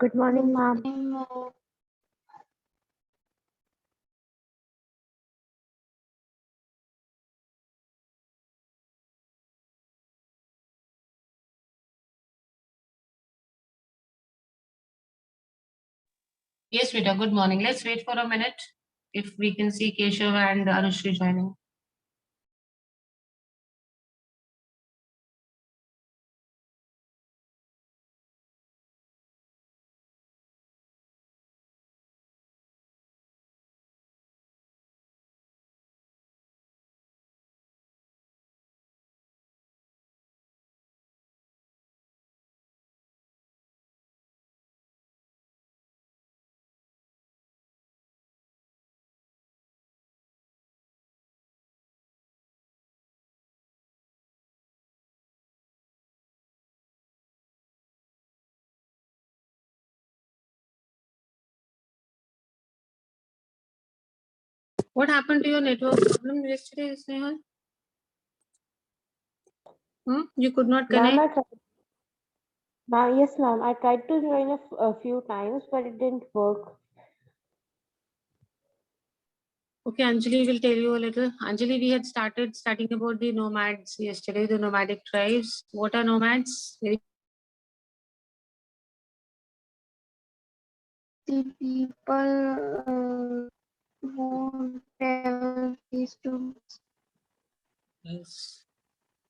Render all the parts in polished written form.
Good morning, ma'am. Yes, Vita, good morning. Let's wait for a minute if we can see Keshav and Anushri joining. What happened to your network problem yesterday, Snehal? You could not Ma'am, connect? yes, ma'am. I tried to join a few times, but it didn't work. Okay, Anjali will tell you a little. Anjali, we had started studying about the nomads yesterday, the nomadic tribes. What are nomads? The people who travel east to Yes.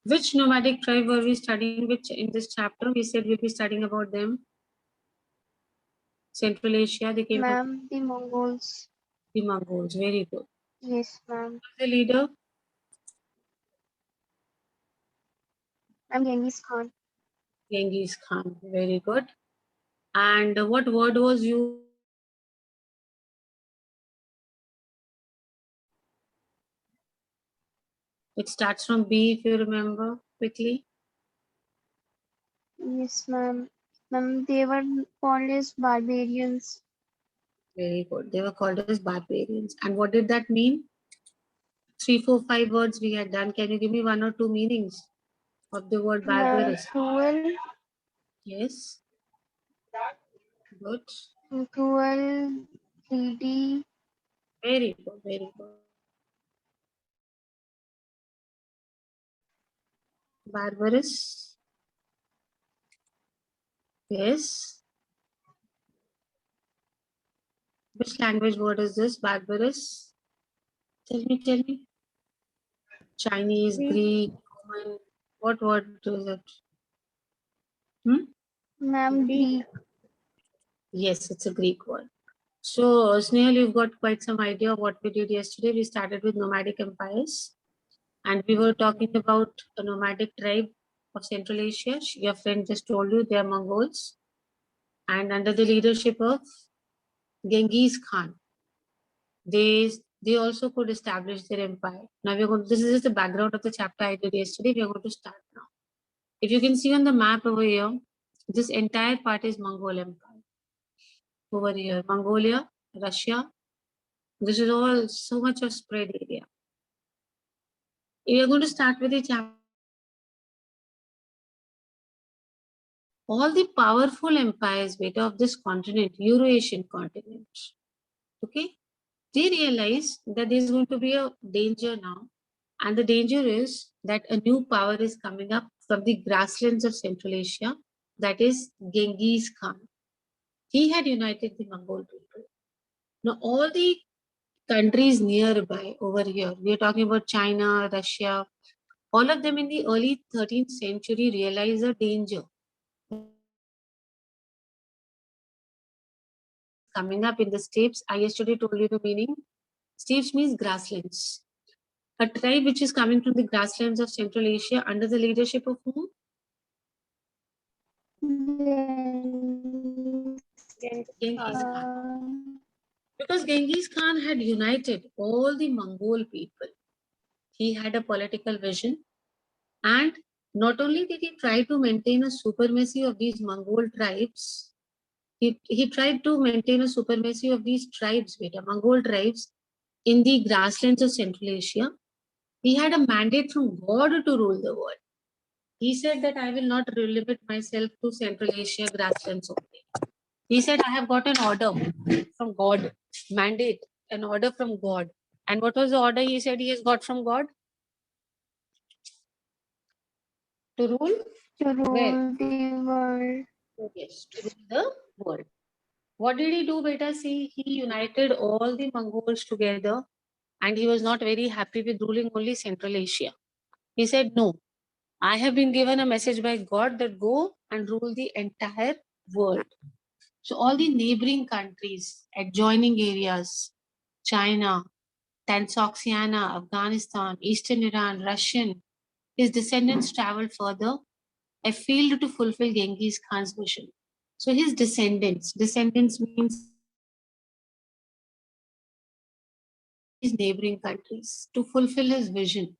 Which nomadic tribe were we studying? Which in this chapter we said we'll be studying about them? Central Asia. They came from ma'am, the Mongols. the Mongols. Very good. Yes, ma'am. The leader? I'm Genghis Khan. Genghis Khan. Very good. And what word was used? It starts from B, if you remember quickly. Yes, ma'am. Ma'am, they were called as barbarians. Very good. They were called as barbarians. And what did that mean? 3, 4, 5 words we had done. Can you give me one or two meanings of the word barbarous? Cruel, Yes. Good. cruel, greedy, Very good. Very good. Barbarous. Yes. Which language word is this? Barbarous. Tell me. Chinese, Greek, Roman. What word is it? ma'am, Greek. Yes, it's a Greek word. So, Snehal, you've got quite some idea of what we did yesterday. We started with nomadic empires and we were talking about a nomadic tribe of Central Asia. Your friend just told you they are Mongols, and under the leadership of Genghis Khan, they also could establish their empire. Now we're going. This is just the background of the chapter I did yesterday. We are going to start now. If you can see on the map over here, this entire part is Mongol Empire. Over here, Mongolia, Russia. This is all so much of spread area. We are going to start with the chapter. All the powerful empires of this continent, Eurasian continent, okay, they realize that there is going to be a danger now. And the danger is that a new power is coming up from the grasslands of Central Asia, that is Genghis Khan. He had united the Mongol people. Now, all the countries nearby over here, we are talking about China, Russia, all of them in the early 13th century realized a danger coming up in the steppes. I yesterday told you the meaning. Steppes means grasslands. A tribe which is coming from the grasslands of Central Asia under the leadership of whom? Genghis Khan. Because Genghis Khan had united all the Mongol people. He had a political vision, and not only did he try to maintain a supremacy of these Mongol tribes, he tried to maintain a supremacy of these tribes, Mongol tribes, in the grasslands of Central Asia. He had a mandate from God to rule the world. He said that I will not limit myself to Central Asia grasslands only. He said, I have got an order from God, mandate, an order from God. And what was the order he said he has got from God? To rule? To Where? rule the world. Yes, to rule the world. What did he do, beta? See, he united all the Mongols together and he was not very happy with ruling only Central Asia. He said, no, I have been given a message by God that go and rule the entire world. So all the neighboring countries, adjoining areas, China, Tansoxiana, Afghanistan, Eastern Iran, Russian, his descendants traveled further afield to fulfill Genghis Khan's vision. So his descendants means his neighboring countries to fulfill his vision.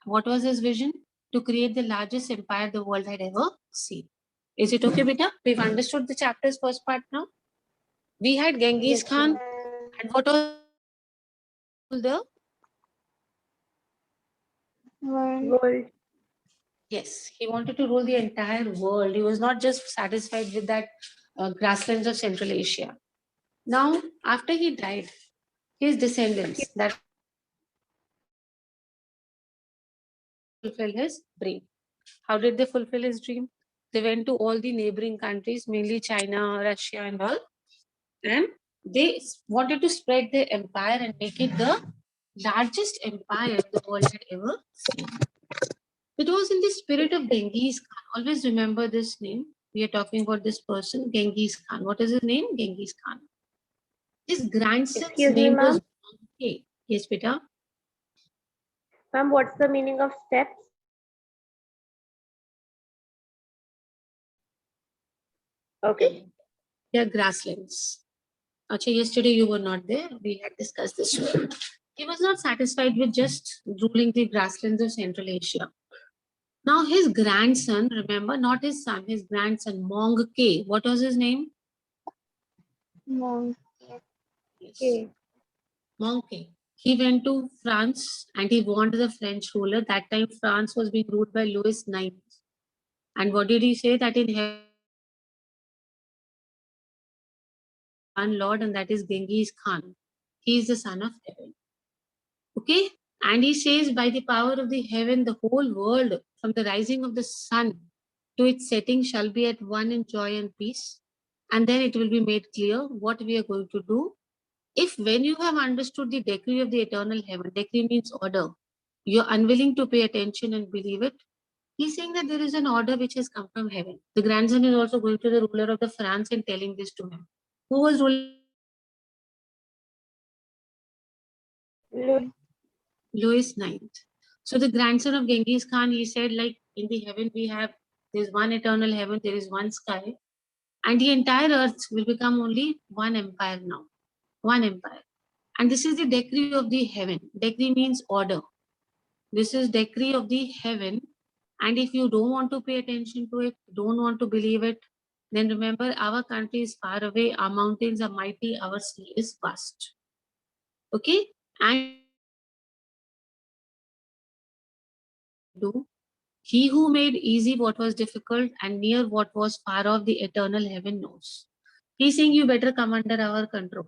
What was his vision? To create the largest empire the world had ever seen. Is it okay, beta? We've understood the chapter's first part now. We had Genghis Yes, Khan, ma'am. and what was the World. World. yes, he wanted to rule the entire world. He was not just satisfied with that grasslands of Central Asia. Now, after he died, his descendants that fulfill his dream. How did they fulfill his dream? They went to all the neighboring countries, mainly China, Russia, and all, and they wanted to spread their empire and make it the largest empire the world had ever seen. It was in the spirit of Genghis Khan. Always remember this name. We are talking about this person, Genghis Khan. What is his name? Genghis Khan. His grandson's Excuse me, name was ma'am. Mongke. Yes, beta. Ma'am, what's the meaning of steps? Okay. They are grasslands. Acha, yesterday you were not there. We had discussed this one. He was not satisfied with just ruling the grasslands of Central Asia. Now his grandson, remember, not his son, his grandson, Mongke. What was his name? Monk. Yes. Okay. Mongke. He went to France and he warned the French ruler. That time France was being ruled by Louis IX. And what did he say? That in heaven, one Lord, and that is Genghis Khan. He is the son of heaven. Okay? And he says, by the power of the heaven, the whole world, from the rising of the sun to its setting, shall be at one in joy and peace. And then it will be made clear what we are going to do. If when you have understood the decree of the eternal heaven, decree means order, you're unwilling to pay attention and believe it, he's saying that there is an order which has come from heaven. The grandson is also going to the ruler of the France and telling this to him. Who was ruling? Louis. Louis IX. So the grandson of Genghis Khan, he said, like in the heaven we have, there's one eternal heaven, there is one sky, and the entire earth will become only one empire now. One empire. And this is the decree of the heaven. Decree means order. This is decree of the heaven. And if you don't want to pay attention to it, don't want to believe it, then remember our country is far away, our mountains are mighty, our sea is vast. Okay? And do he who made easy what was difficult and near what was far off, the eternal heaven knows. He's saying you better come under our control.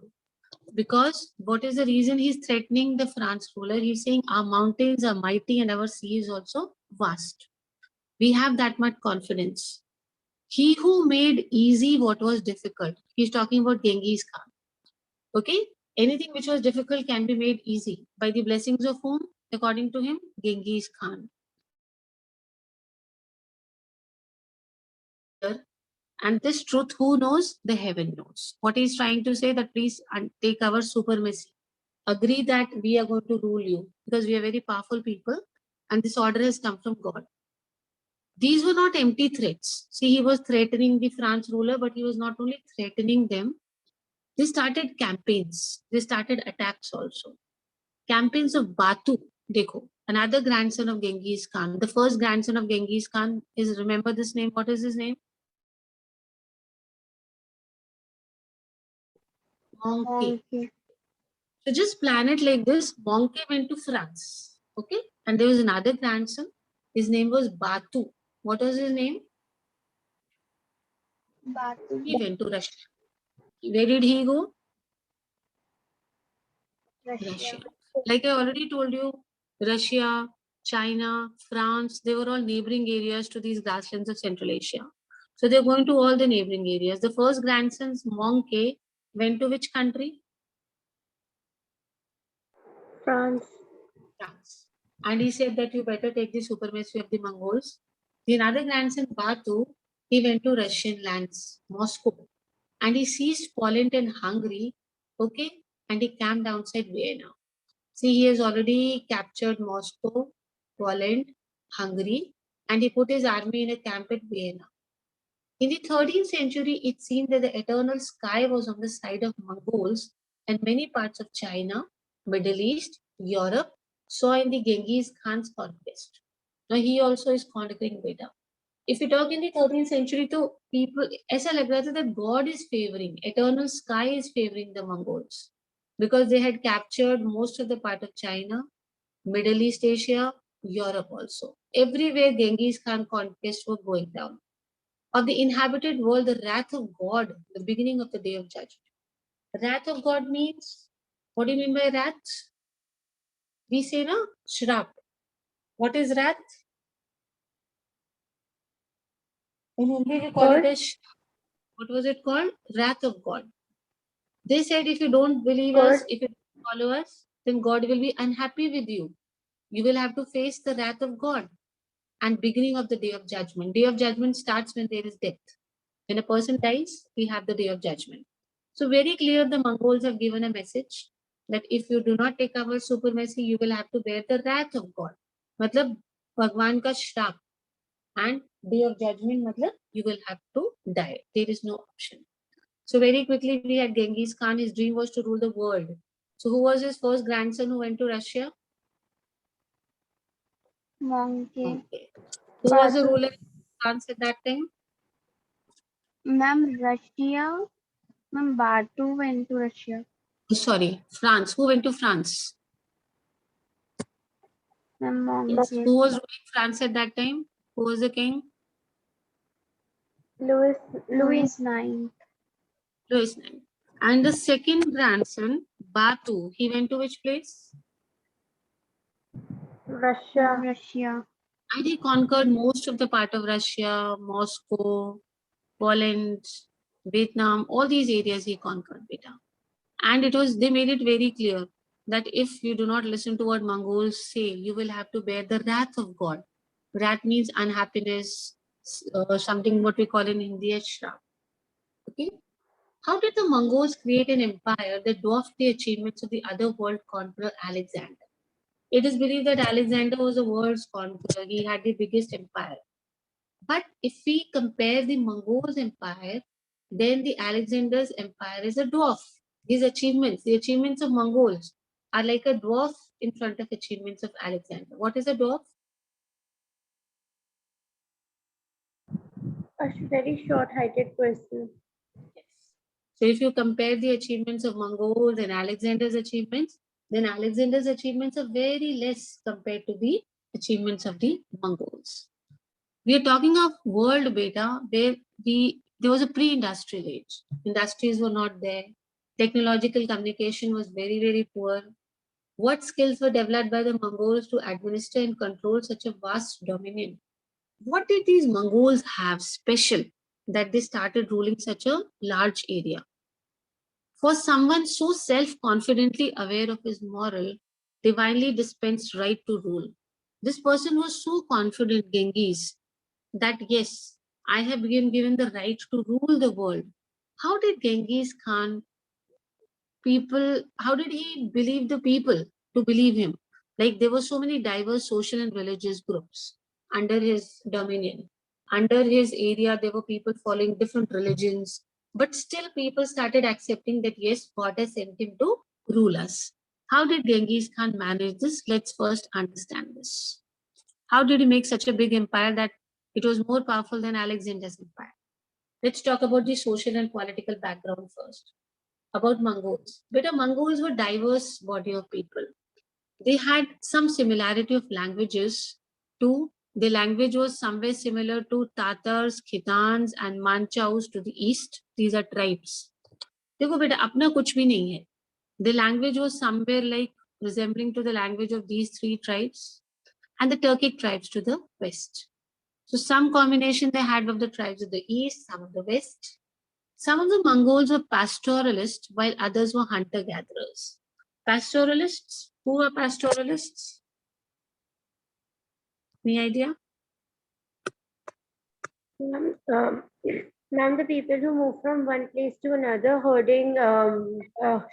Because what is the reason he's threatening the France ruler? He's saying our mountains are mighty and our sea is also vast. We have that much confidence. He who made easy what was difficult. He's talking about Genghis Khan. Okay? Anything which was difficult can be made easy. By the blessings of whom? According to him, Genghis Khan. And this truth, who knows? The heaven knows. What he's trying to say that please take our supremacy. Agree that we are going to rule you because we are very powerful people and this order has come from God. These were not empty threats. See, he was threatening the France ruler, but he was not only threatening them. They started campaigns. They started attacks also. Campaigns of Batu. Dekho, another grandson of Genghis Khan. The first grandson of Genghis Khan is, remember this name? What is his name? Mongke. Monkey. So just plan it like this. Mongke went to France. Okay. And there was another grandson. His name was Batu. What was his name? Batu. He went to Russia. Where did he go? Russia. Russia. Like I already told you, Russia, China, France, they were all neighboring areas to these grasslands of Central Asia. So they're going to all the neighboring areas. The first grandsons, Mongke, went to which country? France. France. And he said that you better take the supremacy of the Mongols. The another grandson, Batu, he went to Russian lands, Moscow. And he seized Poland and Hungary, okay? And he camped outside Vienna. See, he has already captured Moscow, Poland, Hungary, and he put his army in a camp at Vienna. In the 13th century, it seemed that the eternal sky was on the side of Mongols, and many parts of China, Middle East, Europe saw in the Genghis Khan's conquest. Now he also is conquering beta. If you talk in the 13th century, to people, ऐसा लग रहा था that God is favoring, eternal sky is favoring the Mongols, because they had captured most of the part of China, Middle East Asia, Europe also. Everywhere Genghis Khan conquests were going down. Of the inhabited world, the wrath of God, the beginning of the day of judgment. Wrath of God means, what do you mean by wrath? We say na, Shrap. What is wrath? In Hindi we call it as, what was it called? Wrath of God. They said if you don't believe us, if you don't follow us, then God will be unhappy with you. You will have to face the wrath of God. And beginning of the day of judgment. Day of judgment starts when there is death. When a person dies, we have the day of judgment. So very clear, the Mongols have given a message that if you do not take our supremacy, you will have to bear the wrath of God. Matlab, Bhagwan ka shrap. And day of judgment, matlab, you will have to die. There is no option. So very quickly, we had Genghis Khan. His dream was to rule the world. So who was his first grandson who went to Russia? Monkey. Okay. Who was the ruler in France at that time? Ma'am, Russia. Ma'am, Batu went to Russia. Sorry, France. Who went to France? Ma'am, Yes. Monkey. Who was ruling France at that time? Who was the king? Louis Louis IX. Louis IX. And the second grandson, Batu, he went to which place? Russia. Russia. And he conquered most of the part of Russia, Moscow, Poland, Vietnam, all these areas he conquered, beta. And they made it very clear that if you do not listen to what Mongols say, you will have to bear the wrath of God. Wrath means unhappiness, something what we call in Hindi as shrap. Okay. How did the Mongols create an empire that dwarfed the achievements of the other world conqueror Alexander? It is believed that Alexander was the world's conqueror. He had the biggest empire. But if we compare the Mongols' empire, then the Alexander's empire is a dwarf. His achievements, the achievements of Mongols, are like a dwarf in front of achievements of Alexander. What is a dwarf? A very short-heighted person. Yes. So if you compare the achievements of Mongols and Alexander's achievements, then Alexander's achievements are very less compared to the achievements of the Mongols. We are talking of world beta where there was a pre-industrial age. Industries were not there. Technological communication was very, very poor. What skills were developed by the Mongols to administer and control such a vast dominion? What did these Mongols have special that they started ruling such a large area? For someone so self-confidently aware of his moral, divinely dispensed right to rule. This person was so confident, Genghis, that yes, I have been given the right to rule the world. How did Genghis Khan how did he believe the people to believe him? Like there were so many diverse social and religious groups under his dominion. Under his area, there were people following different religions, but still people started accepting that yes, God has sent him to rule us. How did Genghis Khan manage this? Let's first understand this. How did he make such a big empire that it was more powerful than Alexander's empire? Let's talk about the social and political background first. About Mongols. But the Mongols were diverse body of people. They had some similarity of languages too. The language was somewhere similar to Tatars, Khitans, and Manchaus to the east. These are tribes. देखो बेटा अपना कुछ भी नहीं है. The language was somewhere like resembling to the language of these three tribes and the Turkic tribes to the west. So some combination they had of the tribes of the east, some of the west. Some of the Mongols were pastoralists while others were hunter-gatherers. Pastoralists? Who were pastoralists? Any idea? Ma'am, the people who move from one place to another herding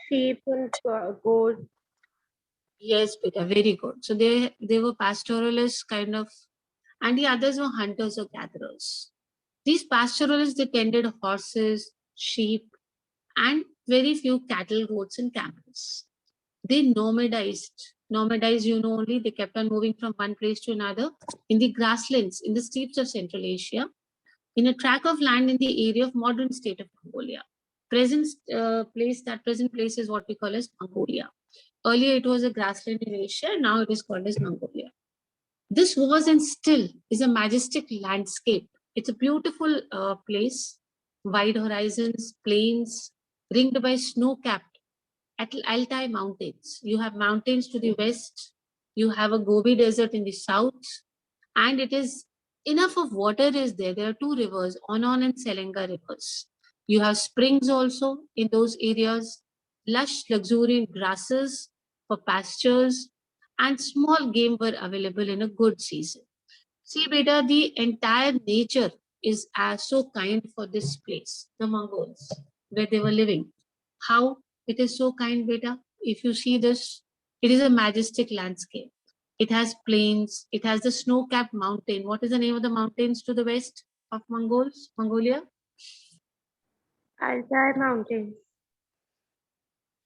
sheep and goats. Yes, Peter, very good. So they were pastoralists kind of, and the others were hunters or gatherers. These pastoralists, they tended horses, sheep, and very few cattle, goats, and camels. They nomadized. Nomadized, you know, only they kept on moving from one place to another in the grasslands, in the steppes of Central Asia, in a tract of land in the area of modern state of Mongolia. Present place is what we call as Mongolia. Earlier, it was a grassland in Asia. Now it is called as Mongolia. This was and still is a majestic landscape. It's a beautiful place, wide horizons, plains, ringed by snow-capped Altai mountains. You have mountains to the west, you have a Gobi desert in the south, and it is enough of water is there. There are two rivers, Onon and Selenga rivers. You have springs also in those areas, lush, luxuriant grasses for pastures, and small game were available in a good season. See, beta, the entire nature is as so kind for this place, the Mongols, where they were living. How it is so kind, beta? If you see this, it is a majestic landscape. It has plains, it has the snow-capped mountain. What is the name of the mountains to the west of Mongolia? Altai Mountains.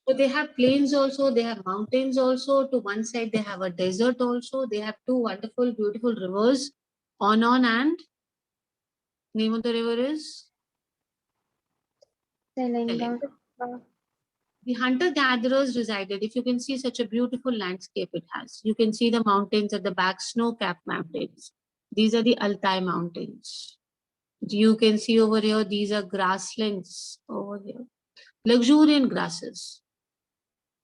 So they have plains also, they have mountains also. To one side, they have a desert also. They have two wonderful, beautiful rivers, Onon and name of the river is Selenga. The hunter-gatherers resided. If you can see such a beautiful landscape it has. You can see the mountains at the back, snow-capped mountains. These are the Altai mountains. You can see over here, these are grasslands over here. Luxuriant grasses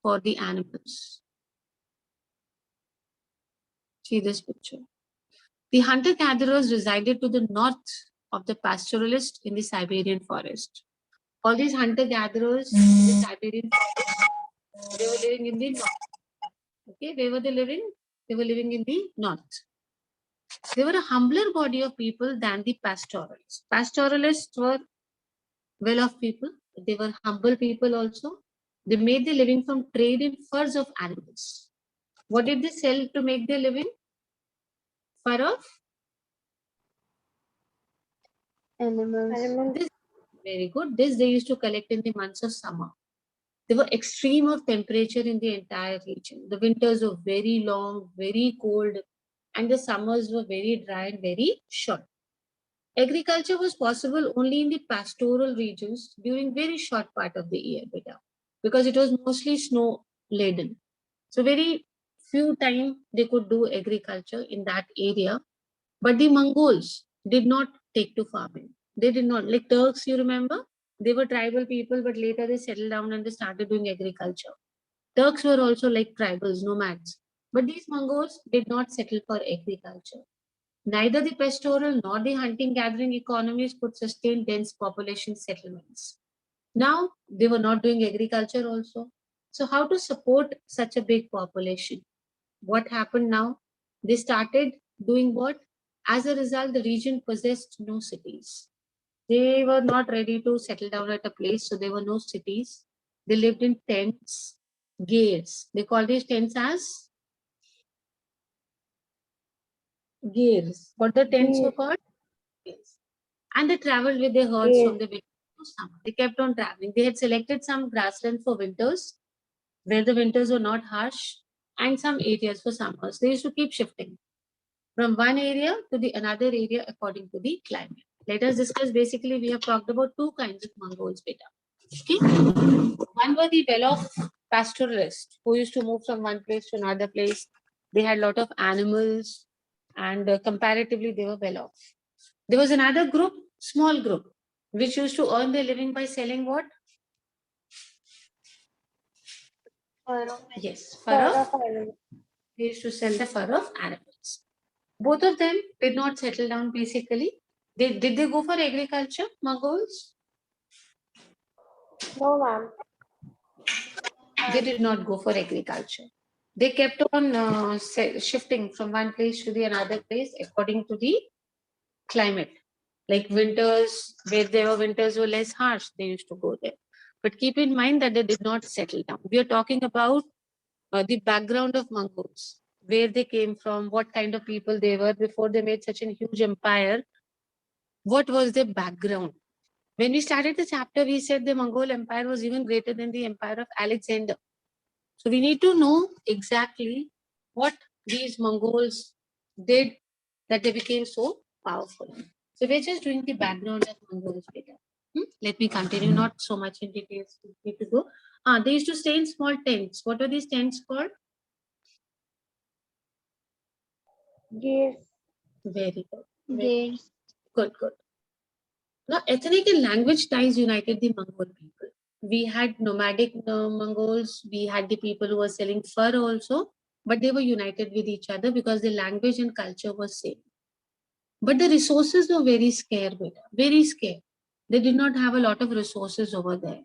for the animals. See this picture. The hunter-gatherers resided to the north of the pastoralists in the Siberian forest. All these hunter-gatherers in the Siberian forest, they were living in the north. Okay, where were they living? They were living in the north. They were a humbler body of people than the pastoralists. Pastoralists were well-off people. They were humble people also. They made their living from trade in furs of animals. What did they sell to make their living? Fur of? Animals. This, very good. This they used to collect in the months of summer. There were extreme of temperature in the entire region. The winters were very long, very cold, and the summers were very dry and very short. Agriculture was possible only in the pastoral regions during very short part of the year, beta, because it was mostly snow laden. So very few time they could do agriculture in that area. But the Mongols did not take to farming. They did not, like Turks, you remember? They were tribal people, but later they settled down and they started doing agriculture. Turks were also like tribals, nomads. But these Mongols did not settle for agriculture. Neither the pastoral nor the hunting-gathering economies could sustain dense population settlements. Now, they were not doing agriculture also. So how to support such a big population? What happened now? They started doing what? As a result, the region possessed no cities. They were not ready to settle down at a place, so there were no cities. They lived in tents, gairs. They call these tents as gairs. What the tents were called? Gairs. And they traveled with their herds from the winter to summer. They kept on traveling. They had selected some grasslands for winters, where the winters were not harsh, and some areas for summers. They used to keep shifting from one area to the another area according to the climate. Let us discuss. Basically, we have talked about two kinds of Mongols, beta. Okay. One were the well-off pastoralists who used to move from one place to another place. They had a lot of animals, and comparatively, they were well-off. There was another group, small group, which used to earn their living by selling what? Fur of Yes, Fur fur of, of animal. they used to sell the fur of animals. Both of them did not settle down basically. Did they go for agriculture, Mongols? No, ma'am. They did not go for agriculture. They kept on shifting from one place to the another place according to the climate. Like winters, where there were winters were less harsh, they used to go there. But keep in mind that they did not settle down. We are talking about the background of Mongols, where they came from, what kind of people they were before they made such a huge empire. What was their background? When we started the chapter, we said the Mongol Empire was even greater than the empire of Alexander. So we need to know exactly what these Mongols did that they became so powerful. So we're just doing the background of Mongols data. Let me continue, not so much in details. Need to go. They used to stay in small tents. What are these tents called? Gears. Very good. Gates. Good, good. Now, ethnic and language ties united the Mongol people. We had nomadic Mongols, we had the people who were selling fur also, but they were united with each other because the language and culture was same. But the resources were very scarce, very scarce. They did not have a lot of resources over there.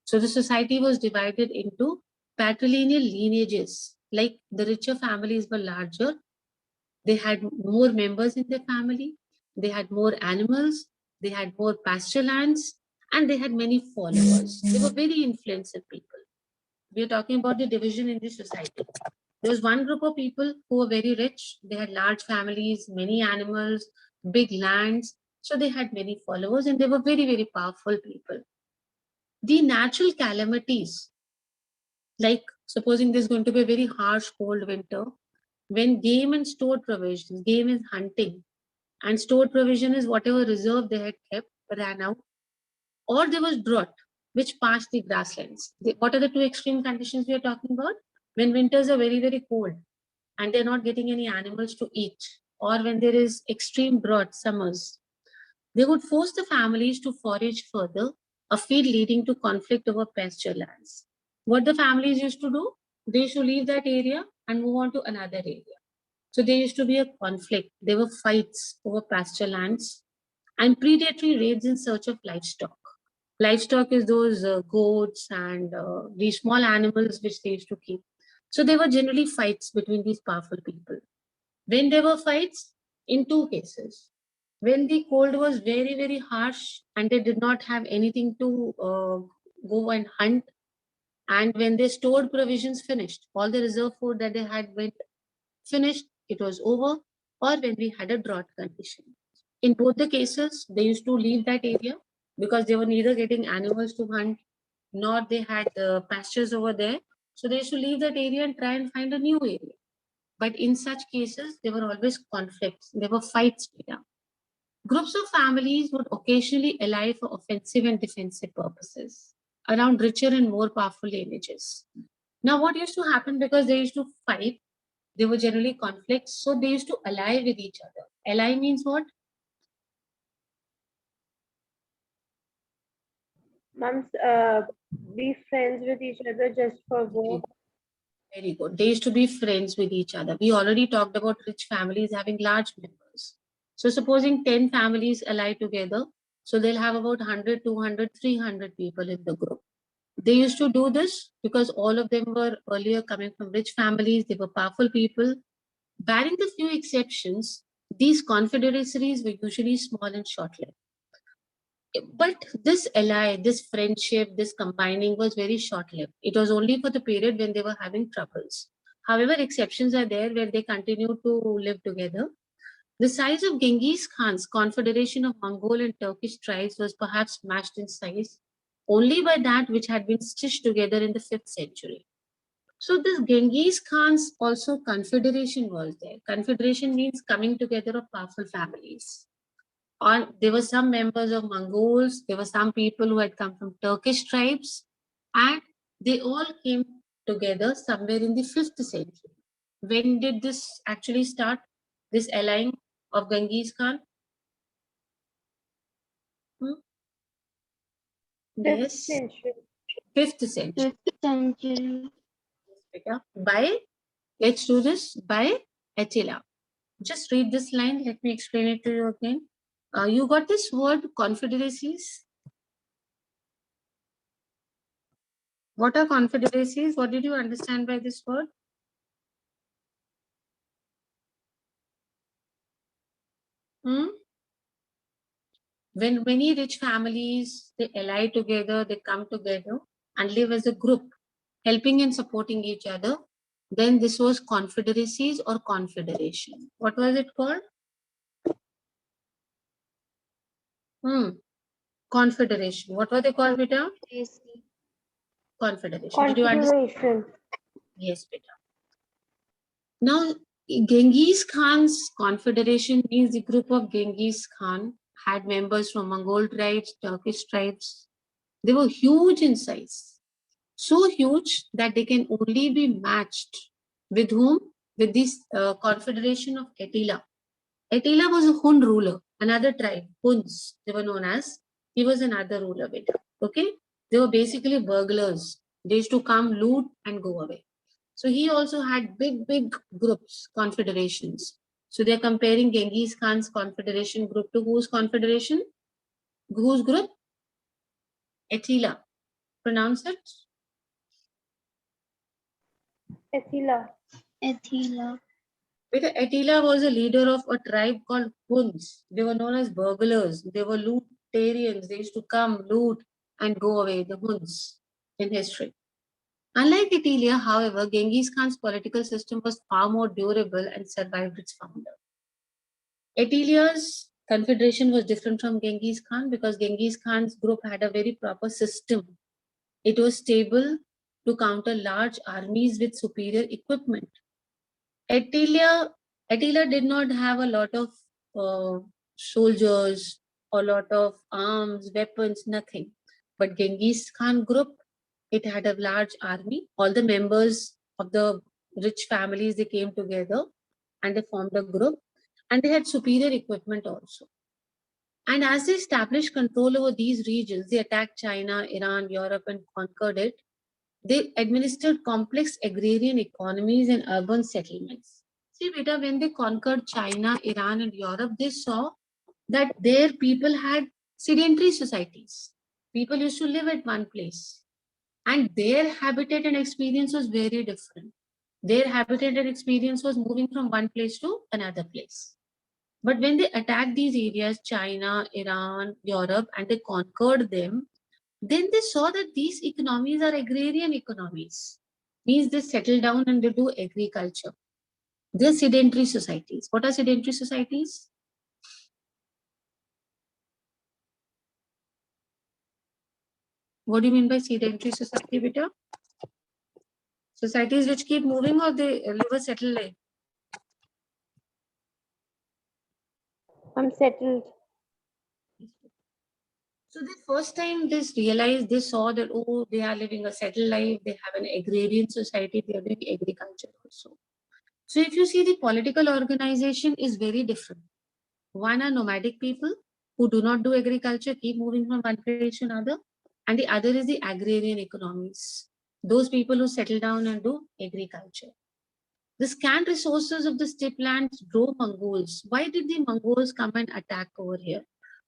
So the society was divided into patrilineal lineages. Like the richer families were larger, they had more members in their family, they had more animals, they had more pasture lands, and they had many followers. They were very influential people. We are talking about the division in the society. There was one group of people who were very rich. They had large families, many animals, big lands. So they had many followers and they were very, very powerful people. The natural calamities, like supposing there's going to be a very harsh cold winter, when game and stored provisions, game is hunting, and stored provision is whatever reserve they had kept ran out, or there was drought, which passed the grasslands. What are the two extreme conditions we are talking about? When winters are very, very cold and they're not getting any animals to eat, or when there is extreme drought, summers, they would force the families to forage further, a field leading to conflict over pasture lands. What the families used to do, they used to leave that area and move on to another area. So there used to be a conflict. There were fights over pasture lands and predatory raids in search of livestock. Livestock is those goats and these small animals which they used to keep. So there were generally fights between these powerful people. When there were fights, in two cases, when the cold was very, very harsh and they did not have anything to go and hunt, and when they stored provisions finished, all the reserve food that they had went finished, it was over, or when we had a drought condition. In both the cases, they used to leave that area because they were neither getting animals to hunt nor they had pastures over there. So they used to leave that area and try and find a new area. But in such cases, there were always conflicts. There were fights. Groups of families would occasionally ally for offensive and defensive purposes around richer and more powerful lineages. Now, what used to happen because they used to fight, they were generally conflicts, so they used to ally with each other. Ally means what? Ma'am, be friends with each other just for war. Very good. They used to be friends with each other. We already talked about rich families having large members. So supposing 10 families ally together, so they'll have about 100, 200, 300 people in the group. They used to do this because all of them were earlier coming from rich families. They were powerful people. Barring the few exceptions, these confederacies were usually small and short-lived. But this ally, this friendship, this combining was very short-lived. It was only for the period when they were having troubles. However, exceptions are there where they continue to live together. The size of Genghis Khan's confederation of Mongol and Turkish tribes was perhaps matched in size only by that which had been stitched together in the 5th century. So this Genghis Khan's also confederation was there. Confederation means coming together of powerful families. There were some members of Mongols, there were some people who had come from Turkish tribes, and they all came together somewhere in the 5th century. When did this actually start? This allying of Genghis Khan? Hmm? 5th Yes, century. 5th century. 5th century. beta. By, let's do this, by Attila. Just read this line. Let me explain it to you again. You got this word confederacies? What are confederacies? What did you understand by this word? When many rich families, they ally together, they come together and live as a group, helping and supporting each other, then this was confederacies or confederation. What was it called? Confederation. What were they called, beta? Confederation. Did you understand? Confederation. Yes, beta. Now, Genghis Khan's confederation means the group of Genghis Khan had members from Mongol tribes, Turkish tribes. They were huge in size. So huge that they can only be matched with whom? With this confederation of Attila. Attila was a Hun ruler, another tribe, Huns, they were known as. He was another ruler, beta. Okay? They were basically burglars. They used to come, loot, and go away. So he also had big groups, confederations. So they're comparing Genghis Khan's confederation group to whose confederation? Whose group? Attila. Pronounce it. Attila. Attila was a leader of a tribe called Huns. They were known as burglars. They were lootarians. They used to come, loot, and go away, the Huns in history. Unlike Attila, however, Genghis Khan's political system was far more durable and survived its founder. Attilia's confederation was different from Genghis Khan because Genghis Khan's group had a very proper system. It was stable to counter large armies with superior equipment. Attila did not have a lot of soldiers, a lot of arms, weapons, nothing. But Genghis Khan group, it had a large army. All the members of the rich families, they came together and they formed a group, and they had superior equipment also. And as they established control over these regions, they attacked China, Iran, Europe, and conquered it. They administered complex agrarian economies and urban settlements. See, beta, when they conquered China, Iran, and Europe, they saw that their people had sedentary societies. People used to live at one place, and their habitat and experience was very different. Their habitat and experience was moving from one place to another place. But when they attacked these areas, China, Iran, Europe, and they conquered them, then they saw that these economies are agrarian economies. Means they settle down and they do agriculture. They're sedentary societies. What are sedentary societies? What do you mean by sedentary society, beta? Societies which keep moving or they live a settled life? I'm settled. So the first time they realized, they saw that, oh, they are living a settled life, they have an agrarian society, they are doing agriculture also. So if you see, the political organization is very different. One are nomadic people who do not do agriculture, keep moving from one place to another. And the other is the agrarian economies. Those people who settle down and do agriculture. The scant resources of the steppe lands drove Mongols. Why did the Mongols come and attack over here?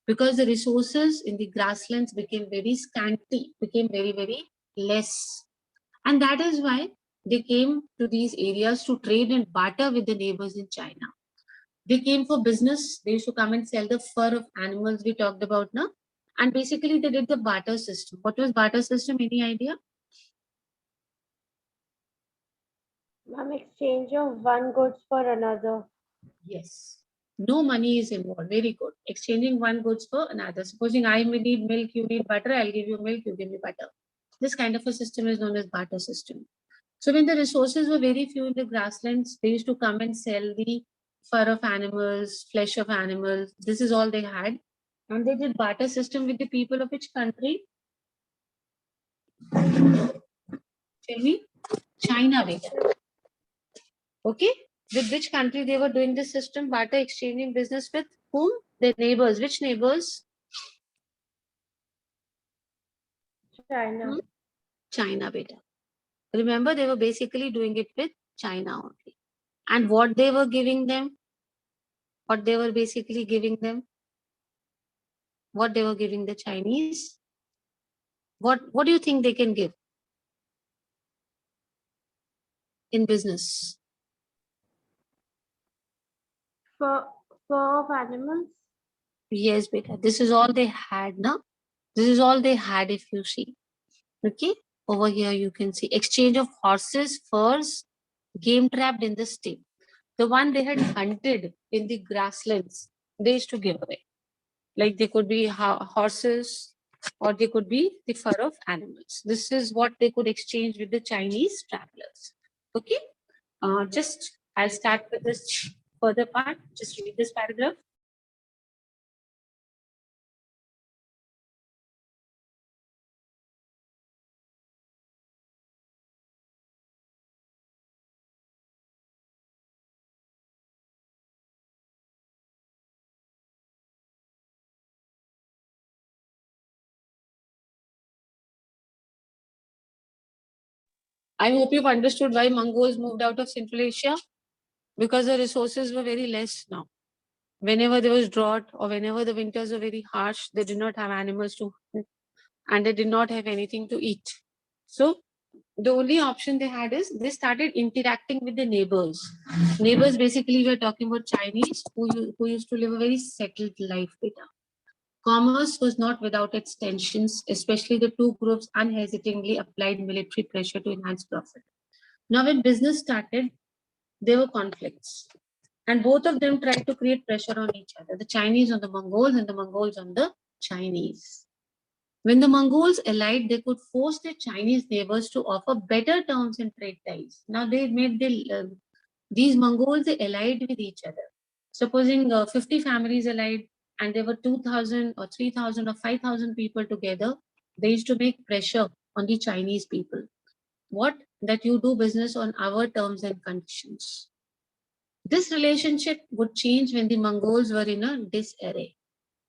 Because the resources in the grasslands became very scanty, became very less. And that is why they came to these areas to trade and barter with the neighbors in China. They came for business. They used to come and sell the fur of animals we talked about now. And basically they did the barter system. What was barter system? Any idea? Exchange of one goods for another. Yes. No money is involved. Very good. Exchanging one goods for another. Supposing I may need milk, you need butter, I'll give you milk, you give me butter. This kind of a system is known as barter system. So when the resources were very few in the grasslands, they used to come and sell the fur of animals, flesh of animals. This is all they had. And they did barter system with the people of which country? Tell me. China, beta. Okay. With which country they were doing this system? Barter exchanging business with whom? Their neighbors. Which neighbors? China. China, beta. Remember, they were basically doing it with China only. And what they were giving them, what they were basically giving them, what they were giving the Chinese, what do you think they can give in business? Fur of animals. Yes, beta. This is all they had, no? This is all they had, if you see. Okay, over here you can see exchange of horses, furs, game trapped in the steppe. The one they had hunted in the grasslands, they used to give away. Like they could be horses, or they could be the fur of animals. This is what they could exchange with the Chinese travelers. Okay, just I'll start with this further part. Just read this paragraph. I hope you've understood why Mongols moved out of Central Asia, because the resources were very less now. Whenever there was drought or whenever the winters were very harsh, they did not have animals to hunt and they did not have anything to eat. So the only option they had is they started interacting with the neighbors. Neighbors basically were talking about Chinese who used to live a very settled life with them. Commerce was not without its tensions, especially the two groups unhesitatingly applied military pressure to enhance profit. Now, when business started, there were conflicts. And both of them tried to create pressure on each other, the Chinese on the Mongols and the Mongols on the Chinese. When the Mongols allied, they could force their Chinese neighbors to offer better terms and trade ties. Now they made these Mongols, they allied with each other. Supposing 50 families allied and there were 2,000 or 3,000 or 5,000 people together, they used to make pressure on the Chinese people. What? That you do business on our terms and conditions. This relationship would change when the Mongols were in a disarray.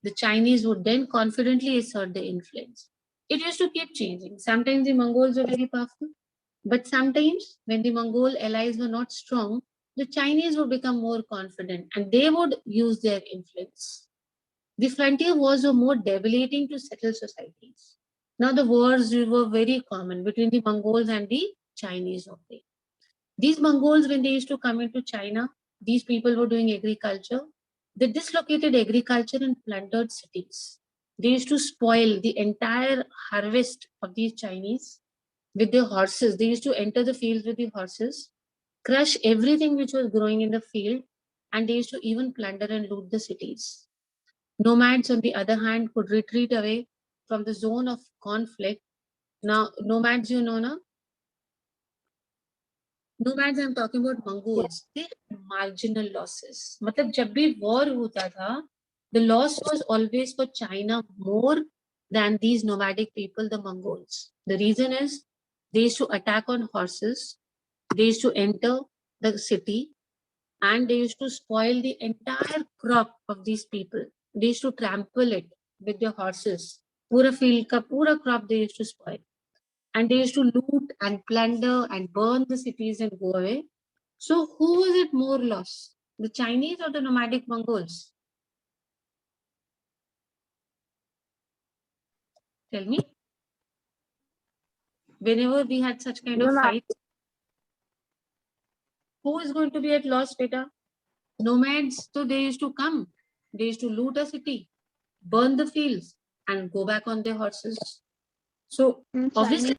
The Chinese would then confidently assert their influence. It used to keep changing. Sometimes the Mongols were very powerful, but sometimes when the Mongol allies were not strong, the Chinese would become more confident and they would use their influence. The frontier wars were more debilitating to settled societies. Now the wars were very common between the Mongols and the Chinese of the. These Mongols, when they used to come into China, these people were doing agriculture. They dislocated agriculture and plundered cities. They used to spoil the entire harvest of these Chinese with their horses. They used to enter the fields with the horses, crush everything which was growing in the field, and they used to even plunder and loot the cities. Nomads, on the other hand, could retreat away from the zone of conflict. Now, nomads, you know, na? Nomads, I'm talking about Mongols. They had marginal losses. मतलब जब भी war होता था, the loss was always for China more than these nomadic people, the Mongols. The reason is they used to attack on horses, they used to enter the city, and they used to spoil the entire crop of these people. They used to trample it with their horses. पूरा field का पूरा crop they used to spoil. And they used to loot and plunder and burn the cities and go away. So who was it more loss? The Chinese or the nomadic Mongols? Tell me. Whenever we had such kind of fight, who is going to be at loss, beta? Nomads, so they used to come. They used to loot a city, burn the fields, and go back on their horses. So obviously,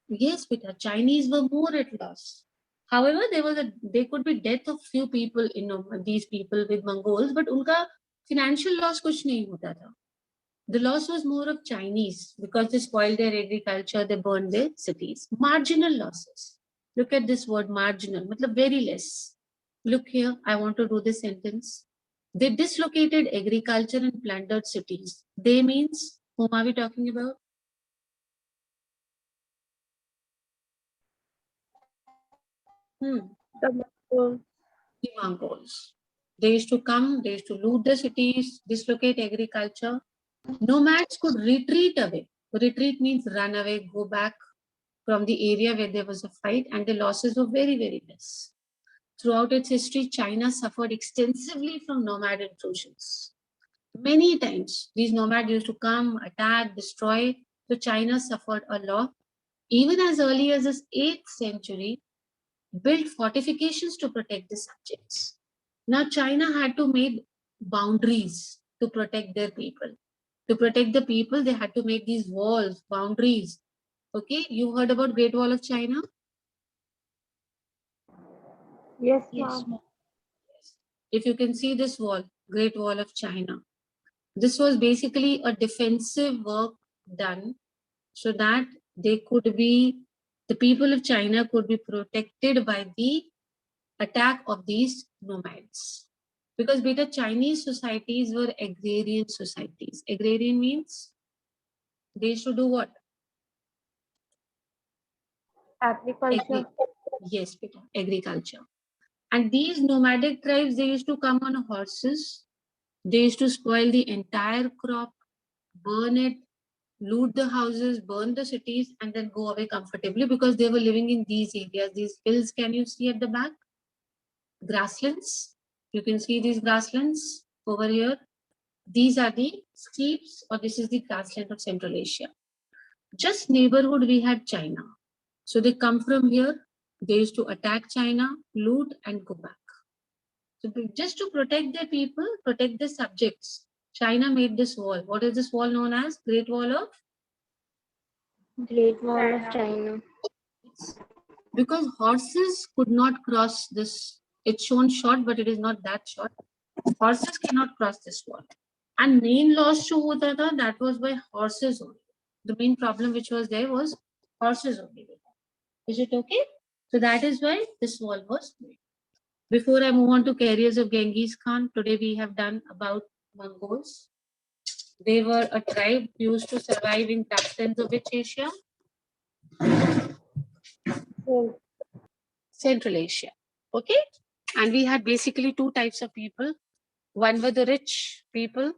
yes, beta, Chinese were more at loss. However, there could be death of few people, these people with Mongols, but unka financial loss kuch nahi hota tha. The loss was more of Chinese because they spoiled their agriculture, they burned their cities. Marginal losses. Look at this word marginal, matlab very less. Look here, I want to do this sentence. They dislocated agriculture and plundered cities. They means, whom are we talking about? The Mongols. They used to come, they used to loot the cities, dislocate agriculture. Nomads could retreat away. Retreat means run away, go back. from the area where there was a fight, and the losses were very, very less. Throughout its history, China suffered extensively from nomad intrusions. Many times, these nomads used to come, attack, destroy. So China suffered a lot. Even as early as the 8th century, built fortifications to protect the subjects. Now, China had to make boundaries to protect their people. To protect the people, they had to make these walls, boundaries. Okay, you heard about Great Wall of China? Yes, Yes, ma'am. ma'am. If you can see this wall, Great Wall of China, this was basically a defensive work done so that they could be, the people of China could be protected by the attack of these nomads. Because beta Chinese societies were agrarian societies. Agrarian means they used to do what? Agriculture. Yes, beta, agriculture. And these nomadic tribes, they used to come on horses. They used to spoil the entire crop, burn it, loot the houses, burn the cities, and then go away comfortably because they were living in these areas. These hills, can you see at the back? Grasslands. You can see these grasslands over here. These are the steppes, or this is the grassland of Central Asia. Just neighborhood, we had China. So they come from here. They used to attack China, loot, and go back. So just to protect their people, protect their subjects, China made this wall. What is this wall known as? Great Wall of? Great Wall of China. Because horses could not cross this. It's shown short, but it is not that short. Horses cannot cross this wall. And main loss to hota tha, that was by horses only. The main problem which was there was horses only. Is it okay? So that is why this wall was made. Before I move on to carriers of Genghis Khan, today we have done about Mongols. They were a tribe used to survive in grasslands of which Asia? Yes. Central Asia. Okay? And we had basically two types of people. One were the rich people,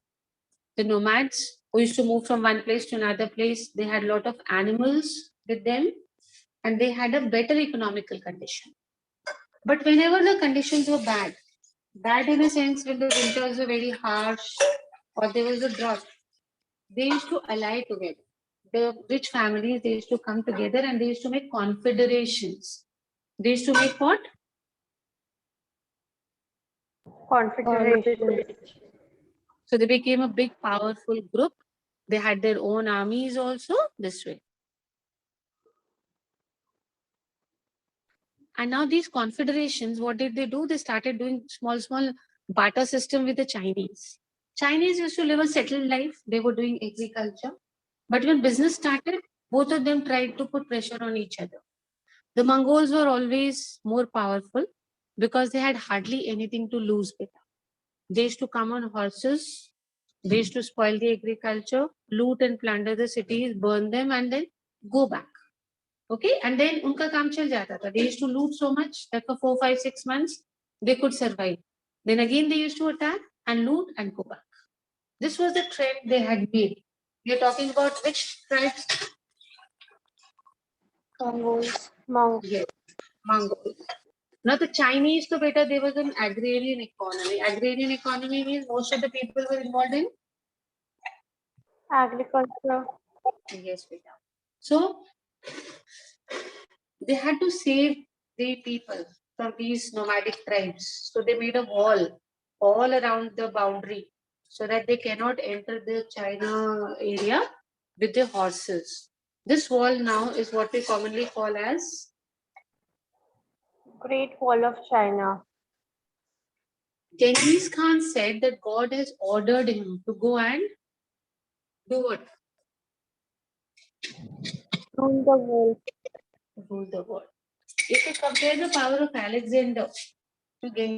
the nomads who used to move from one place to another place. They had a lot of animals with them and they had a better economical condition. But whenever the conditions were bad in a sense when the winters were very harsh or there was a drought, they used to ally together. The rich families, they used to come together and they used to make confederations. They used to make what? Confederation. So they became a big, powerful group. They had their own armies also this way. And now these confederations, what did they do? They started doing small barter system with the Chinese. Chinese used to live a settled life. They were doing agriculture. But when business started, both of them tried to put pressure on each other. The Mongols were always more powerful because they had hardly anything to lose with. They used to come on horses. They used to spoil the agriculture, loot and plunder the cities, burn them, and then go back. Okay, and then unka kaam chal jata tha. They used to loot so much that for 4, 5, 6 months they could survive. Then again they used to attack and loot and go back. This was the trend they had made. We are talking about which tribes? Mongols. Yes, Mongols. Now the Chinese, so better, there was an agrarian economy. Agrarian economy means most of the people were involved in. Agriculture. Yes, beta. So they had to save the people from these nomadic tribes. So they made a wall all around the boundary so that they cannot enter the China area with their horses. This wall now is what we commonly call as Great Wall of China. Genghis Khan said that God has ordered him to go and do what? Rule the world. Rule the world. If you compare the power of Alexander to Genghis